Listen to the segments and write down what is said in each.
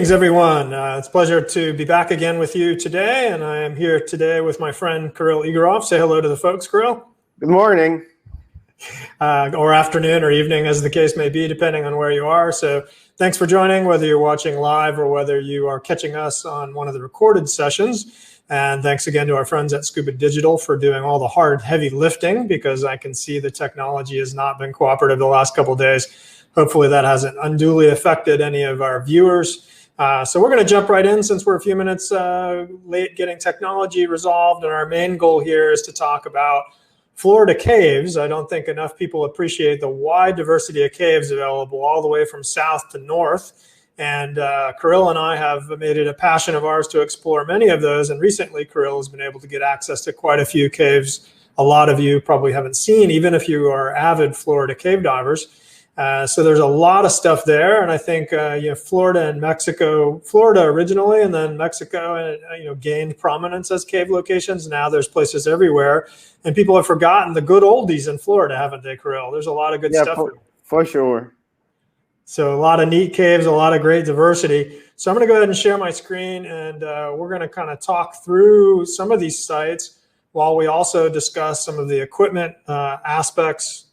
Greetings, everyone. It's a pleasure to be back again with you today, and I am here today with my friend Kirill Egorov. Say hello to the folks, Kirill. Good morning. Or afternoon or evening, as the case may be, depending on where you are. So thanks for joining, whether you're watching live or whether you are catching us on one of the recorded sessions. And thanks again to our friends at Scuba.Digital for doing all the hard, heavy lifting, because I can see the technology has not been cooperative the last couple of days. Hopefully that hasn't unduly affected any of our viewers. So we're going to jump right in since we're a few minutes late getting technology resolved. And our main goal here is to talk about Florida caves. I don't think enough people appreciate the wide diversity of caves available all the way from south to north. And Kirill and I have made it a passion of ours to explore many of those. And recently, Kirill has been able to get access to quite a few caves a lot of you probably haven't seen, even if you are avid Florida cave divers. So there's a lot of stuff there, and I think Florida and Mexico, Florida originally, and then Mexico, gained prominence as cave locations. Now there's places everywhere, and people have forgotten the good oldies in Florida, haven't they, Kirill? There's a lot of good stuff. For sure. So a lot of neat caves, a lot of great diversity. So I'm going to go ahead and share my screen, and we're going to kind of talk through some of these sites while we also discuss some of the equipment aspects.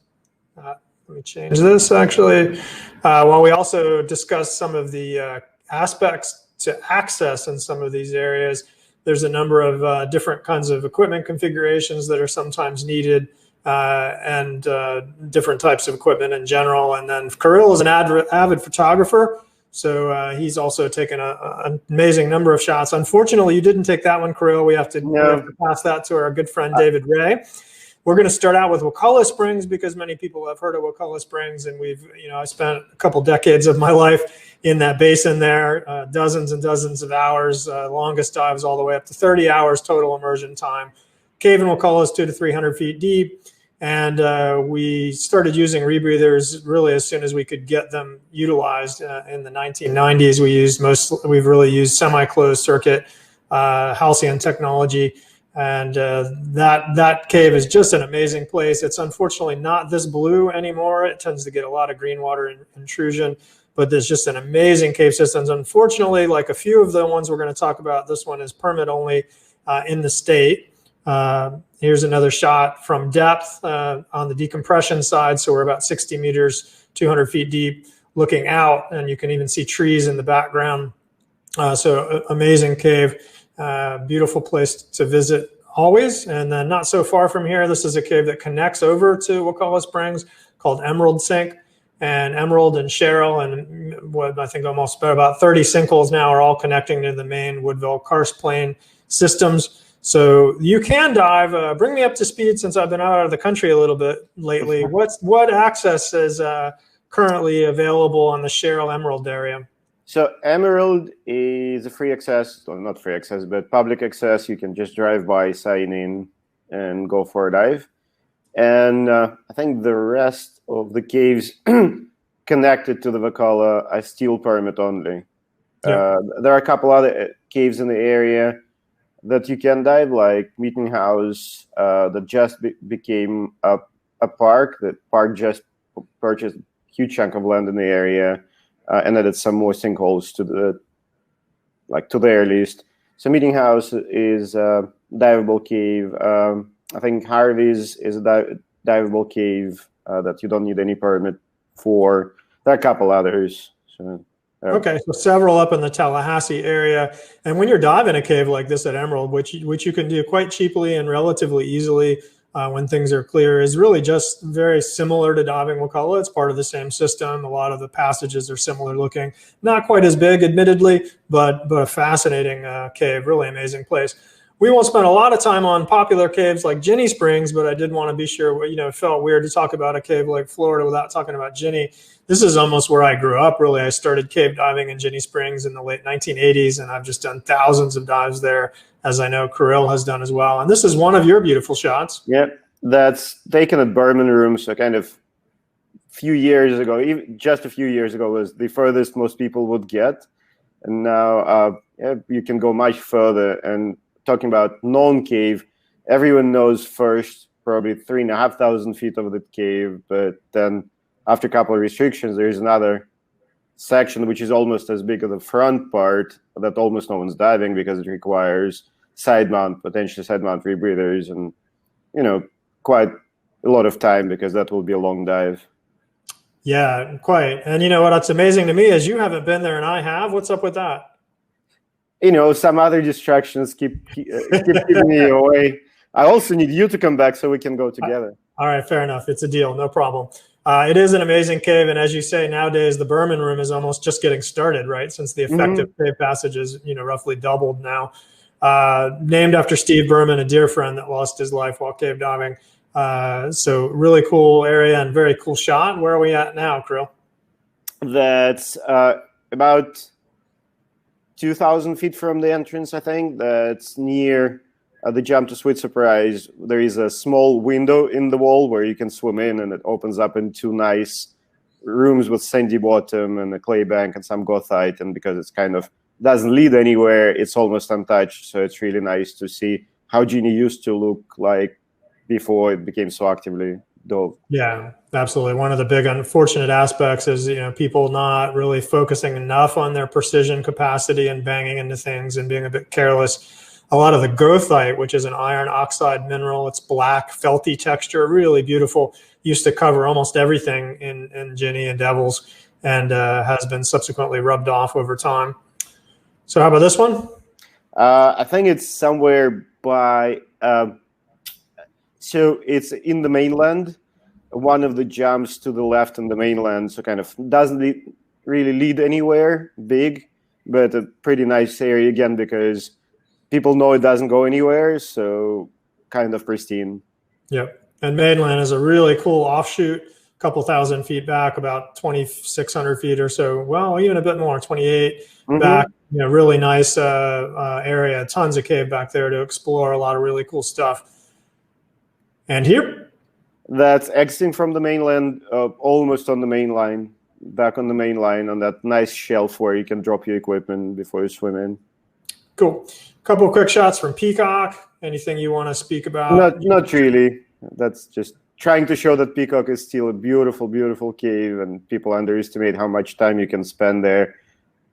Let me change this, actually. While we also discuss some of the aspects to access in some of these areas, there's a number of different kinds of equipment configurations that are sometimes needed and different types of equipment in general. And then Kirill is an avid photographer, so he's also taken an amazing number of shots. Unfortunately, you didn't take that one, Kirill. We have to pass that to our good friend David Ray. We're going to start out with Wakulla Springs because many people have heard of Wakulla Springs, and I spent a couple decades of my life in that basin there, dozens and dozens of hours, longest dives all the way up to 30 hours total immersion time. Cave in Wakulla is 200 to 300 feet deep, and we started using rebreathers really as soon as we could get them utilized. In the 1990s, we've really used semi-closed circuit halcyon technology. And that cave is just an amazing place. It's unfortunately not this blue anymore. It tends to get a lot of green water intrusion, but there's just an amazing cave systems. Unfortunately, like a few of the ones we're going to talk about, this one is permit only in the state. Here's another shot from depth on the decompression side. So we're about 60 meters, 200 feet deep, looking out, and you can even see trees in the background. So amazing cave. Beautiful place to visit always. And then not so far from here, this is a cave that connects over to Wakulla Springs called Emerald Sink. And Emerald and Cheryl and what I think almost about 30 sinkholes now are all connecting to the main Woodville karst plain systems. So you can dive. Bring me up to speed since I've been out of the country a little bit lately. What access is currently available on the Cheryl Emerald area? So Emerald is a free access, or not free access, but public access. You can just drive by, sign in, and go for a dive. And I think the rest of the caves connected to the Wakulla are still permit only. Yeah. There are a couple other caves in the area that you can dive, like Meeting House, that just became a park. The park just purchased a huge chunk of land in the area. And added some more sinkholes to the air list. So Meeting House is a diveable cave. I think Harvey's is a diveable cave that you don't need any permit for. There are a couple others. Okay, so several up in the Tallahassee area. And when you're diving a cave like this at Emerald, which you can do quite cheaply and relatively easily when things are clear, is really just very similar to diving Wakulla. It's part of the same system. A lot of the passages are similar looking. Not quite as big, admittedly, but a fascinating cave, really amazing place. We won't spend a lot of time on popular caves like Ginny Springs, but I did want to be sure, it felt weird to talk about a cave like Florida without talking about Ginny. This is almost where I grew up, really. I started cave diving in Ginny Springs in the late 1980s, and I've just done thousands of dives there, as I know Kirill has done as well. And this is one of your beautiful shots. Yeah, that's taken at Berman Room, so kind of few years ago, even just a few years ago, was the furthest most people would get. And now you can go much further. And talking about known cave, everyone knows first probably 3,500 feet of the cave, but then after a couple of restrictions, there's another section, which is almost as big as the front part, that almost no one's diving because it requires potentially side mount rebreathers, and quite a lot of time because that will be a long dive. Yeah, quite. And you know what's amazing to me is you haven't been there and I have. What's up with that? Some other distractions keep keeping me away. I also need you to come back so we can go together. All right, fair enough. It's a deal, no problem. It is an amazing cave, and as you say, nowadays the Berman Room is almost just getting started, right? Since the effective cave passage is, roughly doubled now. Named after Steve Berman, a dear friend that lost his life while cave diving. So really cool area and very cool shot. Where are we at now, Kirill? That's about 2,000 feet from the entrance, I think. That's near the jump to Sweet Surprise. There is a small window in the wall where you can swim in, and it opens up into nice rooms with sandy bottom and a clay bank and some goethite. And because it's kind of doesn't lead anywhere, it's almost untouched. So it's really nice to see how Genie used to look like before it became so actively dove. Yeah, absolutely. One of the big unfortunate aspects is, people not really focusing enough on their precision capacity and banging into things and being a bit careless. A lot of the goethite, which is an iron oxide mineral, it's black, felty texture, really beautiful, used to cover almost everything in Ginny and Devils, and has been subsequently rubbed off over time. So how about this one? I think it's somewhere by, so it's in the mainland, one of the jumps to the left in the mainland, so kind of doesn't really lead anywhere big, but a pretty nice area again because people know it doesn't go anywhere, so kind of pristine. Yep. And mainland is a really cool offshoot, a couple thousand feet back, about 2,600 feet or so. Well, even a bit more, 28 back. Really nice area. Tons of cave back there to explore. A lot of really cool stuff. And here? That's exiting from the mainland, almost on the main line, back on the main line on that nice shelf where you can drop your equipment before you swim in. Cool. Couple of quick shots from Peacock. Anything you want to speak about? Not really. That's just trying to show that Peacock is still a beautiful, beautiful cave, and people underestimate how much time you can spend there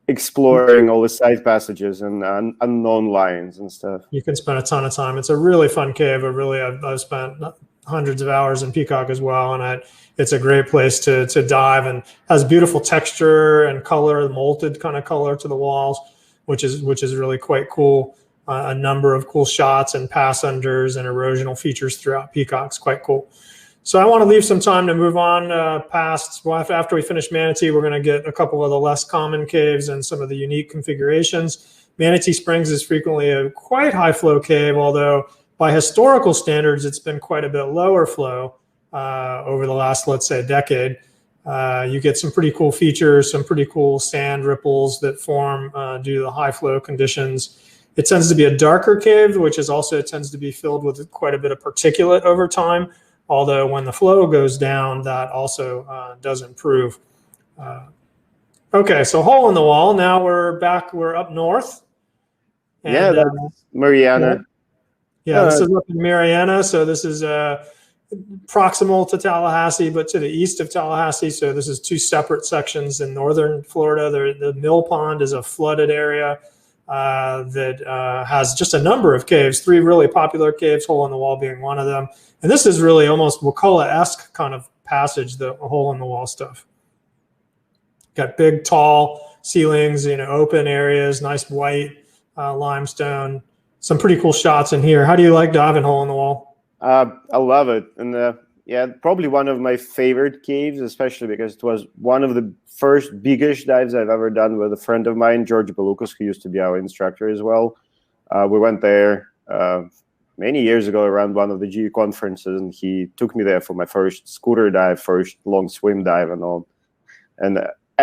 exploring all the side passages and unknown lines and stuff. You can spend a ton of time. It's a really fun cave. I've spent hundreds of hours in Peacock as well, and it's a great place to dive, and has beautiful texture and color, molted kind of color to the walls, which is really quite cool. A number of cool shots and pass unders and erosional features throughout Peacock's quite cool. So I want to leave some time to move on after we finish Manatee, we're going to get a couple of the less common caves and some of the unique configurations. Manatee Springs is frequently a quite high flow cave, although by historical standards, it's been quite a bit lower flow over the last, let's say, decade. You get some pretty cool features, some pretty cool sand ripples that form due to the high flow conditions. It tends to be a darker cave, which is also tends to be filled with quite a bit of particulate over time. Although when the flow goes down, that also does improve. Okay, so hole in the wall. Now we're up north. And, that's Mariana. Yeah, this is up in Mariana. So this is proximal to Tallahassee, but to the east of Tallahassee. So this is two separate sections in northern Florida. The Mill Pond is a flooded area that has just a number of caves, 3 really popular caves, hole in the wall being one of them. And this is really almost Wakulla-esque kind of passage, the hole in the wall stuff. Got big, tall ceilings, open areas, nice white limestone. Some pretty cool shots in here. How do you like diving hole in the wall? I love it. And yeah, probably one of my favorite caves, especially because it was one of the first biggish dives I've ever done with a friend of mine, George Balukas, who used to be our instructor as well. We went there many years ago around one of the GUE conferences, and he took me there for my first scooter dive, first long swim dive and all. And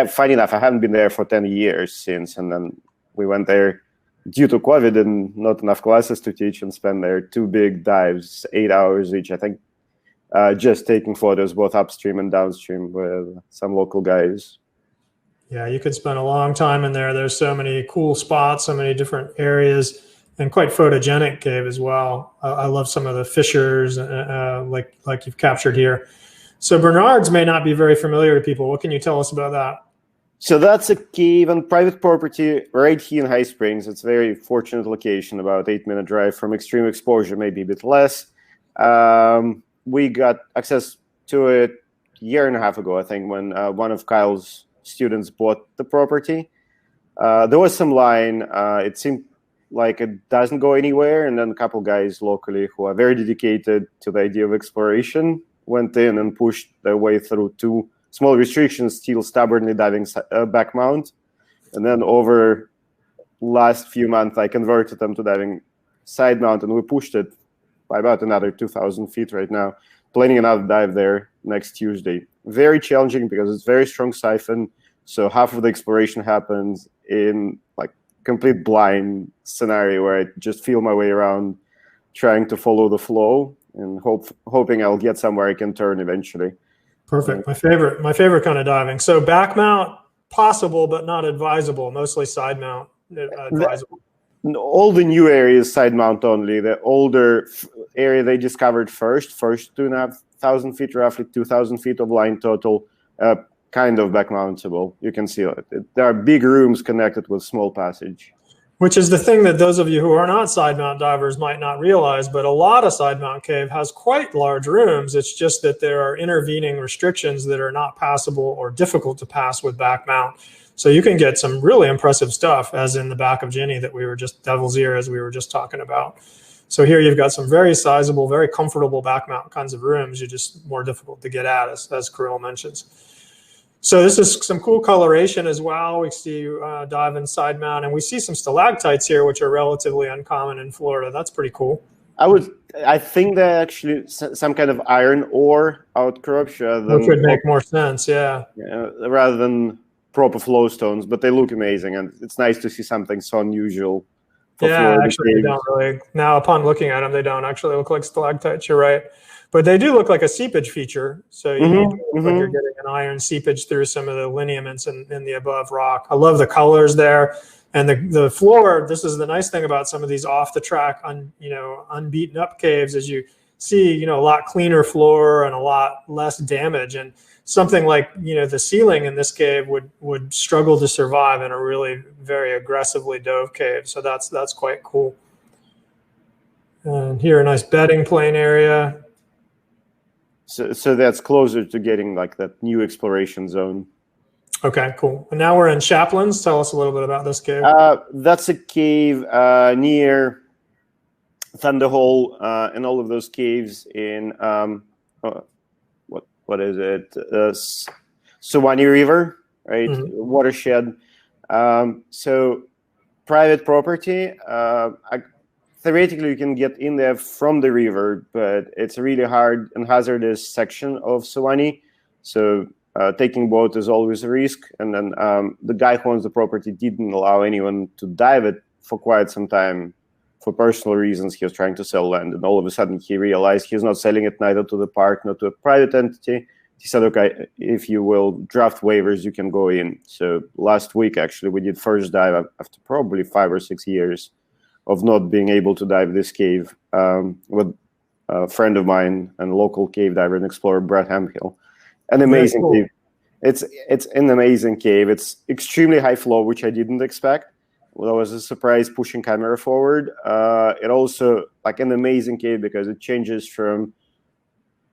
funny enough, I haven't been there for 10 years since. And then we went there due to COVID and not enough classes to teach, and spent there 2 big dives, 8 hours each, I think. Just taking photos both upstream and downstream with some local guys. Yeah, you could spend a long time in there. There's so many cool spots, so many different areas, and quite photogenic cave as well. I love some of the fissures like you've captured here. So Bernard's may not be very familiar to people. What can you tell us about that? So that's a cave on private property right here in High Springs. It's a very fortunate location, about 8-minute drive from extreme exposure, maybe a bit less. We got access to it a year and a half ago, I think, when one of Kyle's students bought the property. There was some line. It seemed like it doesn't go anywhere. And then a couple guys locally who are very dedicated to the idea of exploration went in and pushed their way through 2 small restrictions, still stubbornly diving back mount. And then over last few months, I converted them to diving side mount, and we pushed it by about another 2,000 feet right now. Planning another dive there next Tuesday. Very challenging because it's very strong siphon. So half of the exploration happens in like complete blind scenario where I just feel my way around, trying to follow the flow and hoping I'll get somewhere I can turn eventually. Perfect. My favorite kind of diving. So back mount possible, but not advisable. Mostly side mount advisable. All the new areas side mount only. The older area they discovered first 2,500 feet, roughly 2,000 feet of line total, kind of back mountable. You can see it. There are big rooms connected with small passage. Which is the thing that those of you who are not side mount divers might not realize, but a lot of side mount cave has quite large rooms. It's just that there are intervening restrictions that are not passable or difficult to pass with back mount. So you can get some really impressive stuff, as in the back of Ginny that we were just, Devil's Ear, as we were just talking about. So here you've got some very sizable, very comfortable back mount kinds of rooms. You're just more difficult to get at, as Kirill mentions. So this is some cool coloration as well. We see you dive in side mount, and we see some stalactites here, which are relatively uncommon in Florida. That's pretty cool. I think they're actually some kind of iron ore outcrops. Which would make more sense, yeah. Rather than proper flow stones, but they look amazing, and it's nice to see something so unusual. Yeah, actually, they don't really. Now, upon looking at them, they don't actually look like stalactites. You're right. But they do look like a seepage feature. So you look like you're getting an iron seepage through some of the lineaments in the above rock. I love the colors there. And the floor, this is the nice thing about some of these off the track, unbeaten up caves, is you see, a lot cleaner floor and a lot less damage. And something like, the ceiling in this cave would struggle to survive in a really very aggressively dove cave. So that's quite cool. And here, a nice bedding plane area. So that's closer to getting like that new exploration zone. Okay, cool. And now we're in Chaplains. Tell us a little bit about this cave. That's a cave near Thunderhole, and all of those caves in what is it? Suwannee River, right? Watershed. So private property. Theoretically, you can get in there from the river, but it's a really hard and hazardous section of Suwannee. So taking boat is always a risk. And then the guy who owns the property didn't allow anyone to dive it for quite some time. For personal reasons, he was trying to sell land. And all of a sudden, he realized he's not selling it neither to the park, nor to a private entity. He said, okay, if you will draft waivers, you can go in. So last week, actually, we did first dive after probably 5 or 6 years of not being able to dive this cave with a friend of mine and local cave diver and explorer, Brett Hamhill. An amazing cave. It's an amazing cave. It's extremely high flow, which I didn't expect. Well, that was a surprise pushing camera forward. It also like an amazing cave because it changes from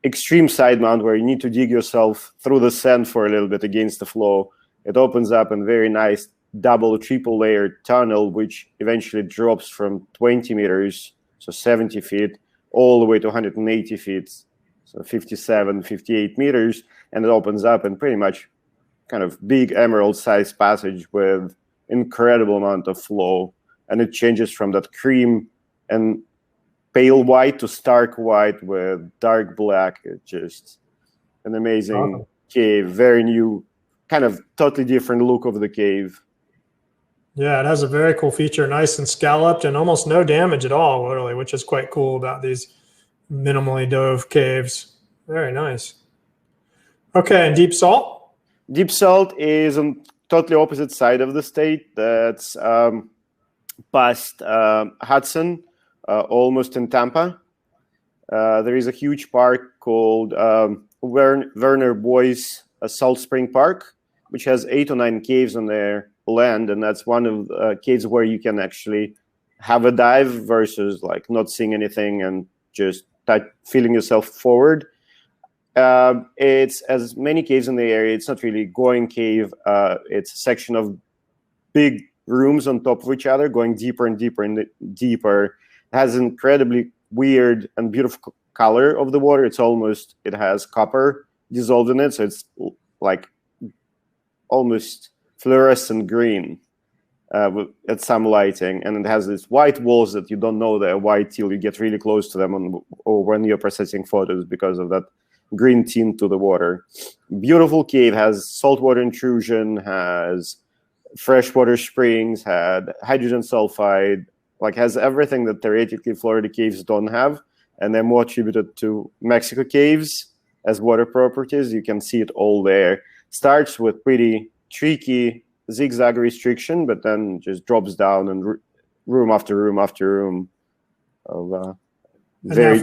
extreme side mount where you need to dig yourself through the sand for a little bit against the flow. It opens up in very nice double or triple layered tunnel, which eventually drops from 20 meters, so 70 feet, all the way to 180 feet, so 57, 58 meters. And it opens up in pretty much kind of big emerald-sized passage with incredible amount of flow. And it changes from that cream and pale white to stark white with dark black. It's just an amazing cave, very new, kind of totally different look of the cave. Yeah, it has a very cool feature, nice and scalloped and almost no damage at all, literally, which is quite cool about these minimally dove caves. Very nice. Okay, and Deep Salt? Deep Salt is on totally opposite side of the state. That's past Hudson, almost in Tampa. There is a huge park called Werner Boyce Salt Spring Park. which has 8 or 9 caves on their land, and that's one of the caves where you can actually have a dive versus like not seeing anything and just feeling yourself forward. It's as many caves in the area. It's not really going cave. It's a section of big rooms on top of each other, going deeper and deeper and deeper. It has incredibly weird and beautiful color of the water. It has copper dissolved in it, so it's like almost fluorescent green at some lighting, and it has these white walls that you don't know they're white till you get really close to them or when you're processing photos because of that green tint to the water. Beautiful cave, has saltwater intrusion, has freshwater springs, had hydrogen sulfide, like has everything that theoretically Florida caves don't have, and they're more attributed to Mexico caves as water properties. You can see it all there. Starts with pretty tricky zigzag restriction, but then just drops down and room after room after room of very.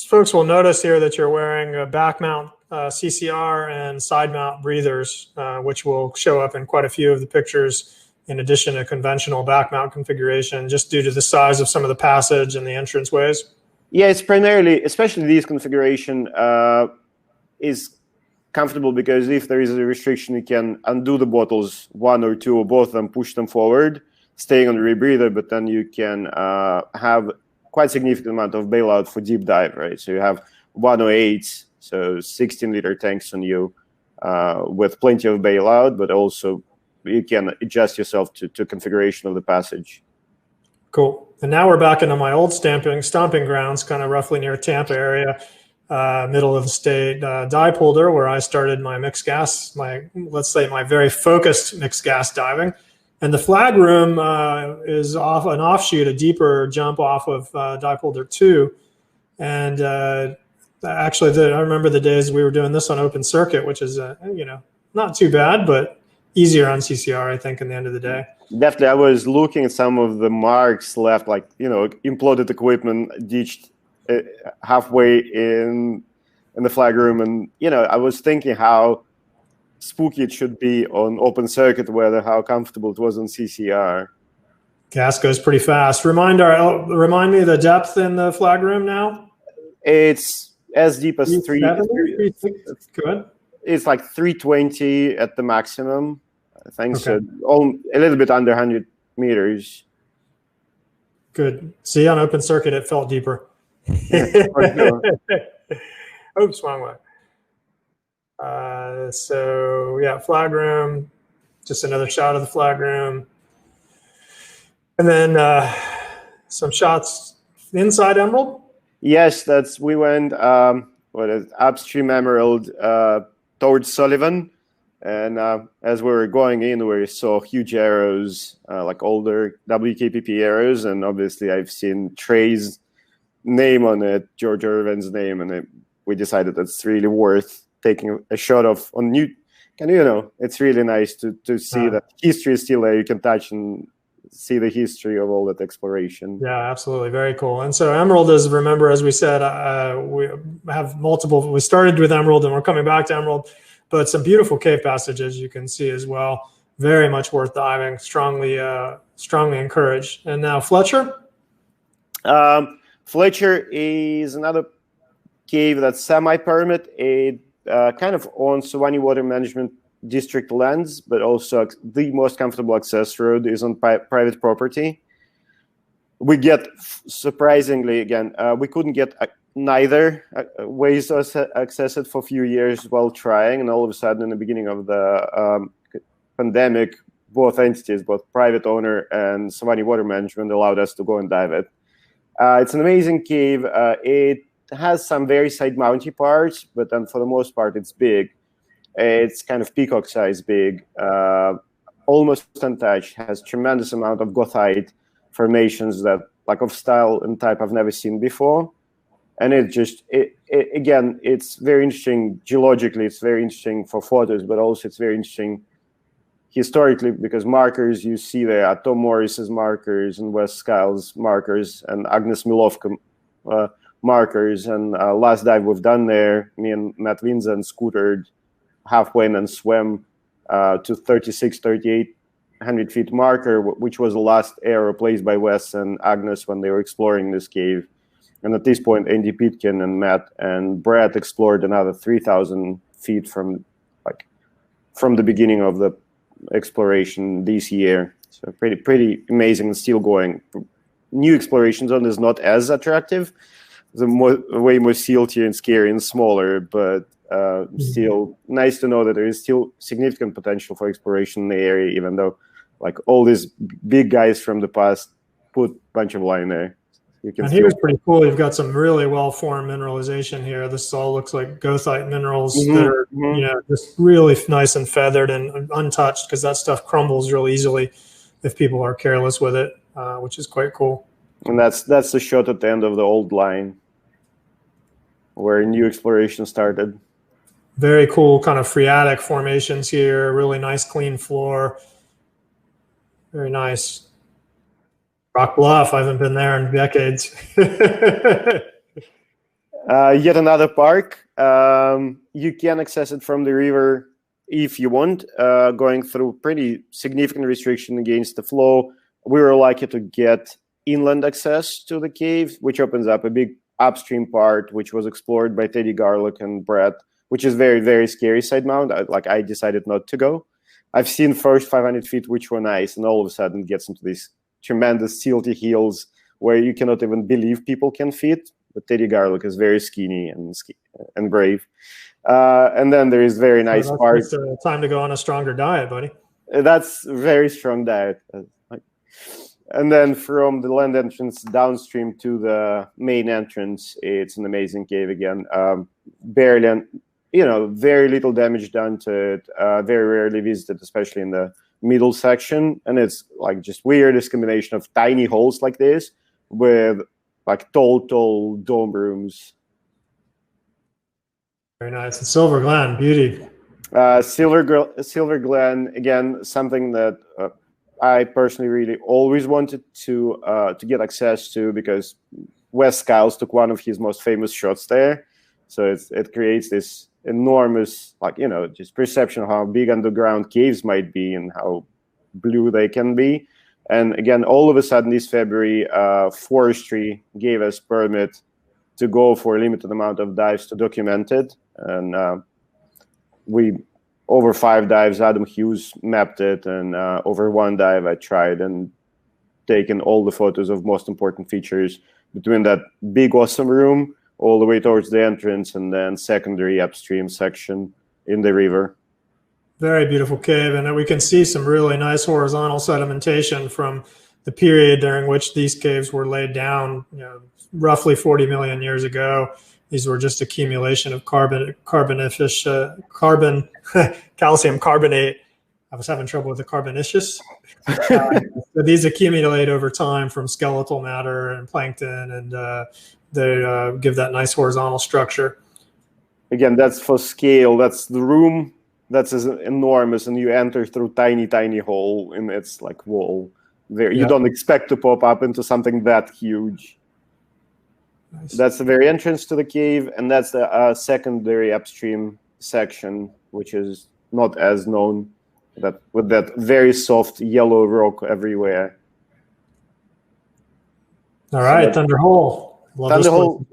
Folks will notice here that you're wearing a back mount CCR and side mount breathers, which will show up in quite a few of the pictures, in addition to conventional back mount configuration, just due to the size of some of the passage and the entrance ways. Yeah, it's primarily, especially this configuration, is comfortable because if there is a restriction, you can undo the bottles, one or two or both of them, push them forward, staying on the rebreather, but then you can have quite significant amount of bailout for deep dive, right? So you have 108, so 16-liter tanks on you with plenty of bailout, but also you can adjust yourself to configuration of the passage. Cool. And now we're back into my old stomping grounds, kind of roughly near Tampa area. Middle of the state, Dipolder, where I started my mixed gas, let's say my very focused mixed gas diving. And the flag room is an offshoot, a deeper jump off of Dipolder 2. And actually, I remember the days we were doing this on open circuit, which is, not too bad, but easier on CCR, I think, in the end of the day. Definitely. I was looking at some of the marks left, like, imploded equipment ditched halfway in the flag room, and I was thinking how spooky it should be on open circuit weather, how comfortable it was on CCR. Gas goes pretty fast. Remind me the depth in the flag room now. It's as deep as 3. Good. It's like 320 at the maximum, I think. Okay. So a little bit under 100 meters. Good. See, on open circuit, it felt deeper. Oops, wrong way. So yeah, flag room, just another shot of the flag room. And then some shots inside Emerald. Yes, we went upstream Emerald towards Sullivan. And as we were going in, we saw huge arrows, like older WKPP arrows. And obviously I've seen Trey's name on it, George Irvin's name, and we decided it's really worth taking a shot of on new. And it's really nice to see that history is still there. You can touch and see the history of all that exploration. Yeah, absolutely, very cool. And so Emerald is, remember, as we said, we have multiple. We started with Emerald, and we're coming back to Emerald, but some beautiful cave passages you can see as well. Very much worth diving. Strongly encouraged. And now Fletcher. Fletcher is another cave that's semi-permit. It kind of on Suwannee Water Management District lands, but also the most comfortable access road is on private property. We get, surprisingly, again, we couldn't get neither ways to access it for a few years while trying, and all of a sudden, in the beginning of the pandemic, both entities, both private owner and Suwannee Water Management, allowed us to go and dive it. It's an amazing cave. It has some very side-mounty parts, but then for the most part, it's big. It's kind of peacock size big, almost untouched, has tremendous amount of gothite formations that, like, of style and type I've never seen before. And again, it's very interesting geologically, it's very interesting for photos, but also it's very interesting historically, because markers you see there are Tom Morris's markers and Wes Skiles' markers and Agnes Milovka markers. And last dive we've done there, me and Matt Winza scootered halfway and then swam to 3,800 feet marker, which was the last arrow placed by Wes and Agnes when they were exploring this cave. And at this point, Andy Pitkin and Matt and Brett explored another 3,000 feet from the beginning of the exploration this year. So pretty amazing, still going. New exploration zone is not as attractive. It's way more silty and scary and smaller, but still nice to know that there is still significant potential for exploration in the area, even though like all these big guys from the past put a bunch of line there. And here's pretty cool. You've got some really well-formed mineralization here. This all looks like goethite minerals that are, you know, just really nice and feathered and untouched, because that stuff crumbles real easily if people are careless with it, which is quite cool. And that's the shot at the end of the old line where new exploration started. Very cool kind of phreatic formations here. Really nice, clean floor. Very nice. Rock Bluff, I haven't been there in decades. Yet another park. You can access it from the river if you want, going through pretty significant restriction against the flow. We were lucky to get inland access to the cave, which opens up a big upstream part, which was explored by Teddy Garlick and Brett, which is very, very scary side mount. I decided not to go. I've seen first 500 feet, which were nice, and all of a sudden gets into these tremendous silty hills where you cannot even believe people can fit. But Teddy Garlick is very skinny and brave. And then there is very nice part. It's time to go on a stronger diet, buddy. That's a very strong diet. And then from the land entrance downstream to the main entrance, it's an amazing cave again. Barely, very little damage done to it. Very rarely visited, especially in the middle section. And it's like just weirdest combination of tiny holes like this with like tall dome rooms. Very nice. And Silver Glen, beauty. Silver Glen, again, something that I personally really always wanted to get access to, because Wes Skiles took one of his most famous shots there. So it creates this enormous, just perception of how big underground caves might be and how blue they can be. And again, all of a sudden this February, forestry gave us permit to go for a limited amount of dives to document it. And we, over 5 dives, Adam Hughes mapped it, and over 1 dive I tried and taken all the photos of most important features between that big awesome room all the way towards the entrance and then secondary upstream section in the river. Very beautiful cave, and we can see some really nice horizontal sedimentation from the period during which these caves were laid down, roughly 40 million years ago. These were just accumulation of calcium carbonate. I was having trouble with the carbonaceous. So these accumulate over time from skeletal matter and plankton, and they give that nice horizontal structure. Again, that's for scale. That's the room. That's enormous, and you enter through tiny hole in its wall. There, you don't expect to pop up into something that huge. Nice. That's the very entrance to the cave, and that's the secondary upstream section, which is not as known. That with that very soft yellow rock everywhere. All right, so Thunderhole. Thunderhole.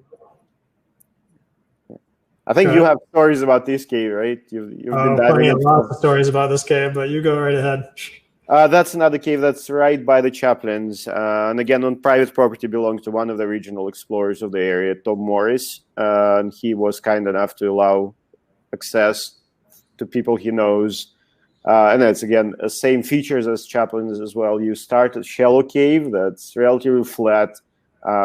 I think you have stories about this cave, right? You've been diving in. Lots of stories about this cave, but you go right ahead. That's another cave that's right by the Chaplains, and again on private property, belongs to one of the regional explorers of the area, Tom Morris, and he was kind enough to allow access to people he knows. And that's, again, the same features as Chaplains as well. You start a shallow cave that's relatively flat,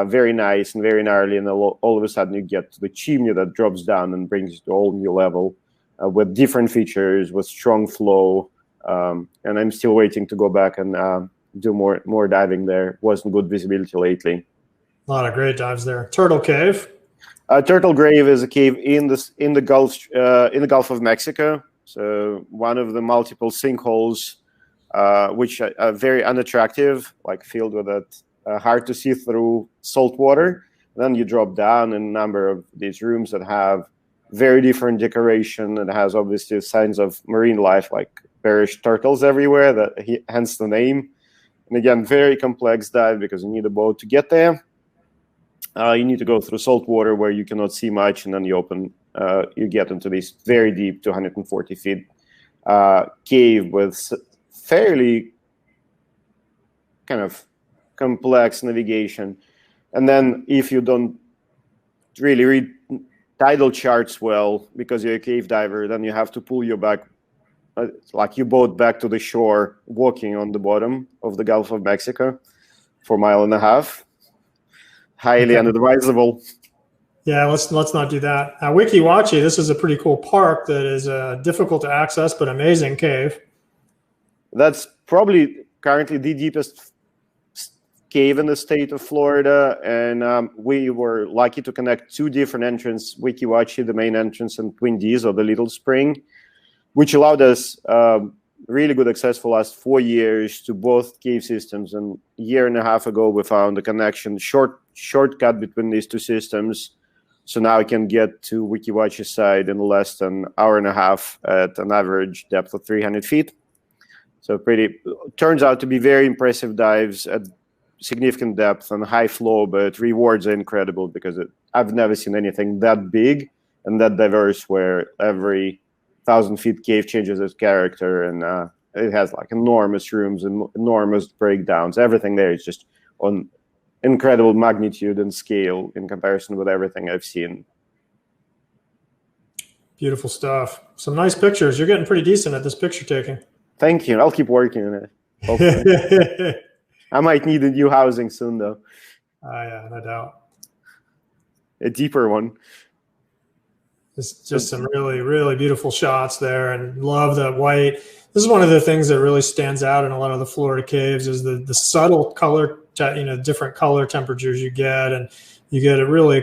very nice and very gnarly, and all of a sudden you get to the chimney that drops down and brings you to a whole new level with different features, with strong flow. And I'm still waiting to go back and do more diving there. Wasn't good visibility lately. A lot of great dives there. Turtle Cave. Turtle Grave is a cave in the Gulf of Mexico. So one of the multiple sinkholes, which are very unattractive, filled with that hard to see through salt water. Then you drop down in a number of these rooms that have very different decoration and has obviously signs of marine life, like perish turtles everywhere, hence the name. And again, very complex dive because you need a boat to get there. You need to go through salt water where you cannot see much, and then you get into this very deep 240 feet cave with fairly kind of complex navigation. And then if you don't really read tidal charts well because you're a cave diver, then you have to pull your boat back to the shore, walking on the bottom of the Gulf of Mexico for 1.5 miles. Highly unadvisable. Yeah, let's not do that. Wikiwatchy, this is a pretty cool park that is difficult to access but amazing cave. That's probably currently the deepest cave in the state of Florida, and we were lucky to connect 2 different entrances, Wikiwatchy, the main entrance, and Twin Dees, or the Little Spring, which allowed us really good access for the last 4 years to both cave systems. And a year and a half ago, we found a connection, shortcut between these 2 systems. So now I can get to Wikiwatchy side in less than an hour and a half at an average depth of 300 feet. So turns out to be very impressive dives at significant depth and high flow, but rewards are incredible because I've never seen anything that big and that diverse where every 1,000 feet cave changes its character, and it has like enormous rooms and enormous breakdowns. Everything there is just on incredible magnitude and scale in comparison with everything I've seen. Beautiful stuff. Some nice pictures. You're getting pretty decent at this picture taking. Thank you. I'll keep working on it. Hopefully. I might need a new housing soon, though. Yeah, no doubt. A deeper one. Just some really, really beautiful shots there, and love that white. This is one of the things that really stands out in a lot of the Florida caves is the subtle color, different color temperatures you get, and you get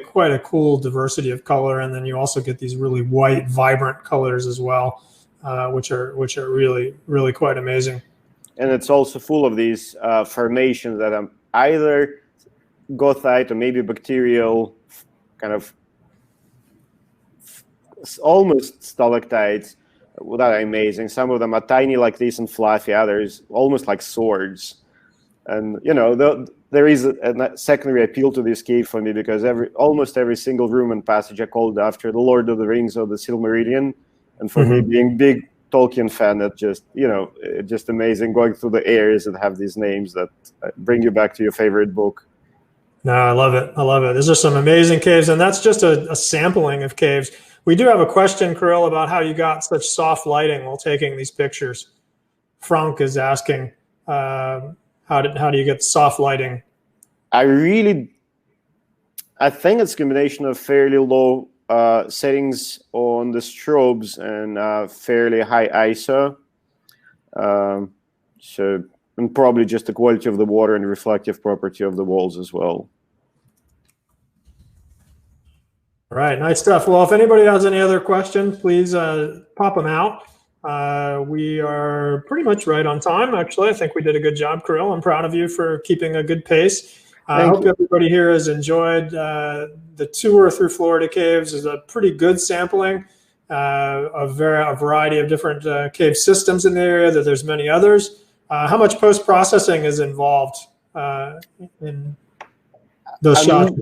quite a cool diversity of color, and then you also get these really white, vibrant colors as well, which are really, really quite amazing. And it's also full of these formations that are either goethite or maybe bacterial, kind of almost stalactites that are amazing. Some of them are tiny like this and fluffy, others almost like swords. And there is a secondary appeal to this cave for me because almost every single room and passage I called after the Lord of the Rings or the Silmarillion. And for me, being big Tolkien fan, that just amazing going through the areas that have these names that bring you back to your favorite book. No, I love it. I love it. These are some amazing caves, and that's just a sampling of caves. We do have a question, Kirill, about how you got such soft lighting while taking these pictures. Frank is asking, how do you get soft lighting? I think it's a combination of fairly low settings on the strobes and fairly high ISO. And probably just the quality of the water and reflective property of the walls as well. All right, nice stuff. Well, if anybody has any other questions, please pop them out. We are pretty much right on time, actually. I think we did a good job, Kirill. I'm proud of you for keeping a good pace. I hope everybody here has enjoyed the tour through Florida caves. Is a pretty good sampling of a variety of different cave systems in the area, that there's many others. How much post-processing is involved in those shots?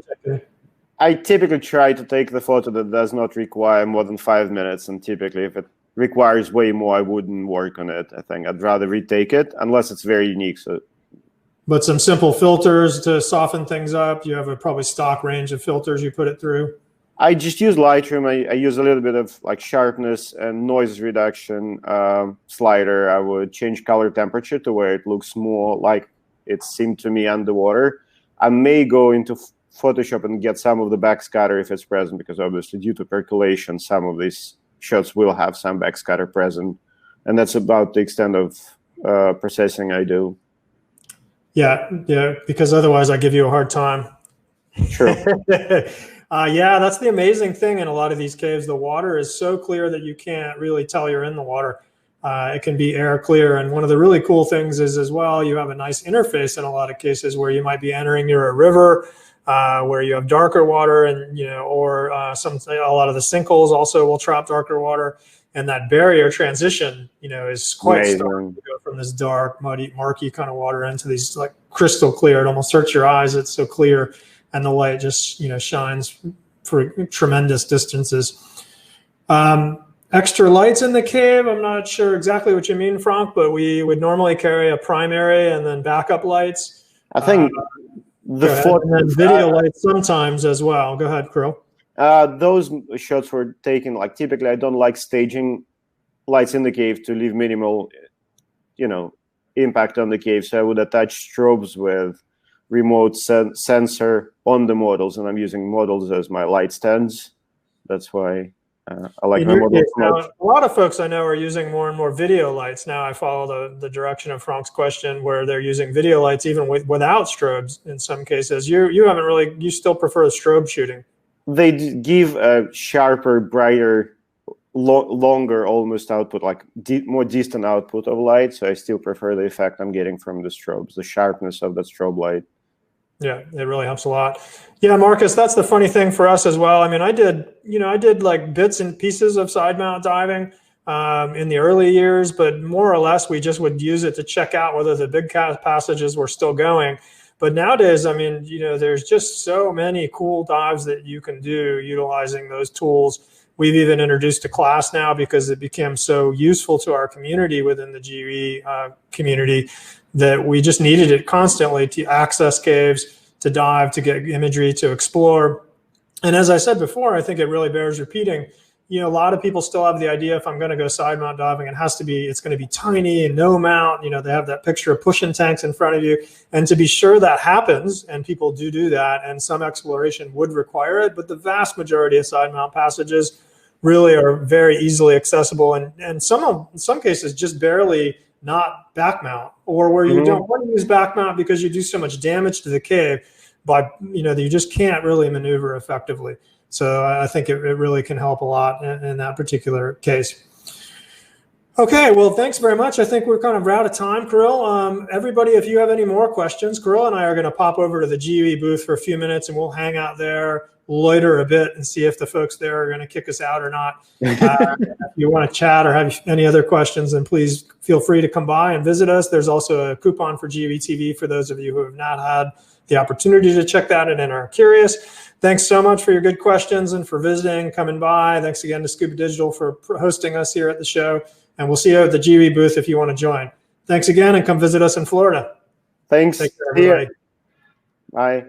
I typically try to take the photo that does not require more than 5 minutes, and typically if it requires way more, I wouldn't work on it. I think I'd rather retake it unless it's very unique. But some simple filters to soften things up. You have a probably stock range of filters you put it through. I just use Lightroom. I use a little bit of like sharpness and noise reduction slider. I would change color temperature to where it looks more like it seemed to me underwater. I may go into Photoshop and get some of the backscatter if it's present, because obviously due to percolation, some of these shots will have some backscatter present. And that's about the extent of processing I do. Yeah, because otherwise I give you a hard time. True. Yeah, that's the amazing thing in a lot of these caves. The water is so clear that you can't really tell you're in the water. It can be air clear. And one of the really cool things is as well, you have a nice interface in a lot of cases where you might be entering near a river where you have darker water, and or a lot of the sinkholes also will trap darker water, and that barrier transition is quite stark to go from this dark, muddy, murky kind of water into these like crystal clear. It almost hurts your eyes. It's so clear, and the light just shines for tremendous distances. Extra lights in the cave, I'm not sure exactly what you mean, Frank, but we would normally carry a primary and then backup lights. I think and then video lights sometimes as well. Go ahead, Kirill. Those shots were taken, like, typically I don't like staging lights in the cave to leave minimal, impact on the cave. So I would attach strobes with remote sensor on the models, and I'm using models as my light stands. That's why I like my models so much. A lot of folks I know are using more and more video lights now. I follow the direction of Frank's question, where they're using video lights even without strobes in some cases. You still prefer strobe shooting. They give a sharper, brighter, longer almost output, like more distant output of light. So I still prefer the effect I'm getting from the strobes, the sharpness of that strobe light. Yeah, it really helps a lot. Yeah, Marcus, that's the funny thing for us as well. I mean, I did like bits and pieces of side mount diving in the early years, but more or less we just would use it to check out whether the big passages were still going. But nowadays, I mean, there's just so many cool dives that you can do utilizing those tools. We've even introduced a class now because it became so useful to our community within the GUE community that we just needed it constantly to access caves, to dive, to get imagery, to explore. And as I said before, I think it really bears repeating. A lot of people still have the idea, if I'm going to go side mount diving, it's going to be tiny and no mount. They have that picture of pushing tanks in front of you. And to be sure that happens, and people do that, and some exploration would require it, but the vast majority of side mount passages really are very easily accessible, and some cases just barely not back mount, or where you don't want to use back mount because you do so much damage to the cave that you just can't really maneuver effectively. So I think it really can help a lot in that particular case. Okay, well, thanks very much. I think we're kind of out of time, Kirill. Everybody, if you have any more questions, Kirill and I are going to pop over to the GUE booth for a few minutes, and we'll hang out there, loiter a bit, and see if the folks there are going to kick us out or not. If you want to chat or have any other questions, then please feel free to come by and visit us. There's also a coupon for GUE TV for those of you who have not had the opportunity to check that out and are curious. Thanks so much for your good questions and for visiting, coming by. Thanks again to Scuba.Digital for hosting us here at the show. And we'll see you at the GUE booth if you want to join. Thanks again, and come visit us in Florida. Thanks. Take care, everybody. Bye.